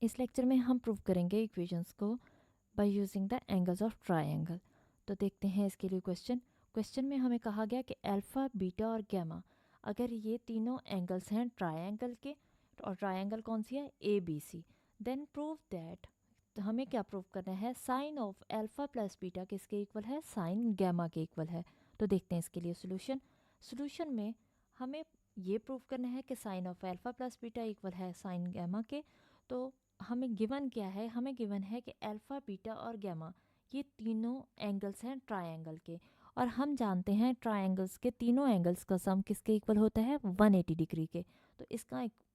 इस लेक्चर में हम प्रूव करेंगे इक्वेशंस को by using the angles of triangle. तो देखते हैं इसके लिए क्वेश्चन में हमें कहा गया कि अल्फ़ा बीटा और गैमा अगर ये तीनों एंगल्स हैं ट्रायंगल के, और ट्रायंगल कौन सी है, A B C, then prove that, तो हमें क्या प्रूव करना है, sine of alpha plus beta किसके इक्वल है, साइन गैमा के इक्वल है। तो देखते हैं इसके लिए सोल्यूशन में हमें ये प्रूव करना है कि sine of alpha plus beta equal है साइन गैमा के। तो हमें गिवन क्या है, हमें गिवन है कि अल्फ़ा बीटा और गैमा ये तीनों एंगल्स हैं ट्रायंगल के, और हम जानते हैं ट्रायंगल्स के तीनों एंगल्स का सम किसके इक्वल होता है, 180 डिग्री के। तो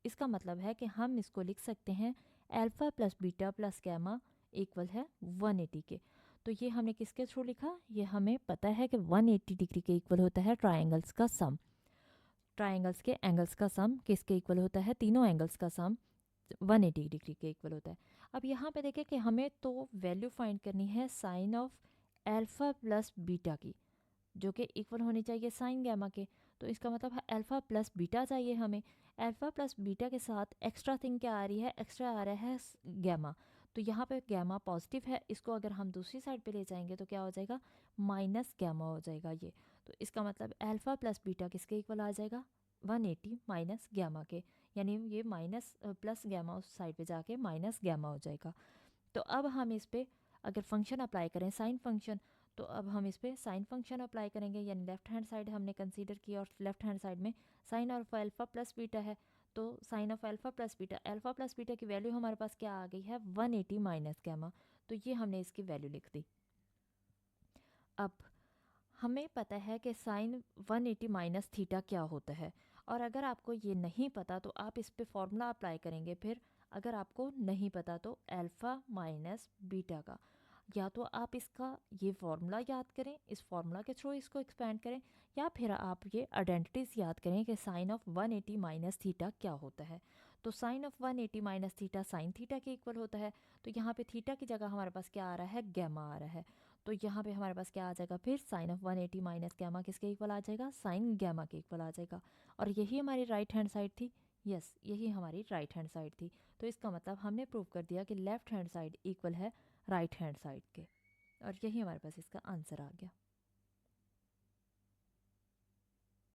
इसका मतलब है कि हम इसको लिख सकते हैं alpha plus beta plus gamma equal है 180 के। तो ये हमने किसके थ्रू लिखा, ये हमें पता है कि 180 डिग्री के इक्वल होता है ट्रायंगल्स का सम। ट्रायंगल्स के एंगल्स का सम किसके इक्वल होता है, तीनों एंगल्स का सम 180 डिग्री के इक्वल होता है। अब यहाँ पे देखें कि हमें तो वैल्यू फाइंड करनी है sine of alpha plus beta की, जो कि इक्वल होनी चाहिए साइन गैमा के। तो इसका मतलब है अल्फ़ा प्लस बीटा चाहिए हमें। अल्फ़ा प्लस बीटा के साथ एक्स्ट्रा थिंग क्या आ रही है, एक्स्ट्रा आ रहा है गैमा। तो यहाँ पे गैमा पॉजिटिव है, इसको अगर हम दूसरी साइड पे ले जाएंगे तो क्या हो जाएगा, माइनस गैमा हो जाएगा ये। तो इसका मतलब अल्फ़ा प्लस बीटा किसके इक्वल आ जाएगा, 180 माइनस गैमा के, यानी ये माइनस प्लस गैमा उस साइड पे जाके माइनस गैमा हो जाएगा। तो अब हम इस पे अगर फंक्शन अप्लाई करें साइन फंक्शन, तो अब हम इस पे साइन फंक्शन अप्लाई करेंगे, यानी लेफ्ट हैंड साइड हमने कंसीडर किया और लेफ्ट हैंड साइड में sine of alpha plus beta है। तो sine of alpha plus beta की वैल्यू हमारे पास क्या आ गई है, 180 माइनस गैमा। तो ये हमने इसकी वैल्यू लिख दी। अब हमें पता है कि साइन 180 माइनस थीटा क्या होता है, और अगर आपको ये नहीं पता तो आप इस पे फॉर्मूला अप्लाई करेंगे। फिर अगर आपको नहीं पता तो अल्फ़ा माइनस बीटा का, या तो आप इसका ये फॉर्मूला याद करें, इस फॉर्मूला के थ्रू इसको एक्सपेंड करें, या फिर आप ये आइडेंटिटीज याद करें कि साइन ऑफ 180 माइनस थीटा क्या होता है। तो sine of 180 minus theta sine theta के इक्वल होता है। तो यहाँ पे थीटा की जगह हमारे पास क्या आ रहा है, गैमा आ रहा है। तो यहाँ पे हमारे पास क्या आ जाएगा, फिर साइन ऑफ 180 माइनस गैमा किसके इक्वल आ जाएगा, साइन गैमा के इक्वल आ जाएगा। और यही हमारी राइट हैंड साइड थी, यस यही हमारी राइट हैंड साइड थी। तो इसका मतलब हमने प्रूव कर दिया कि लेफ्ट हैंड साइड इक्वल है राइट हैंड साइड के, और यही हमारे पास इसका आंसर आ गया।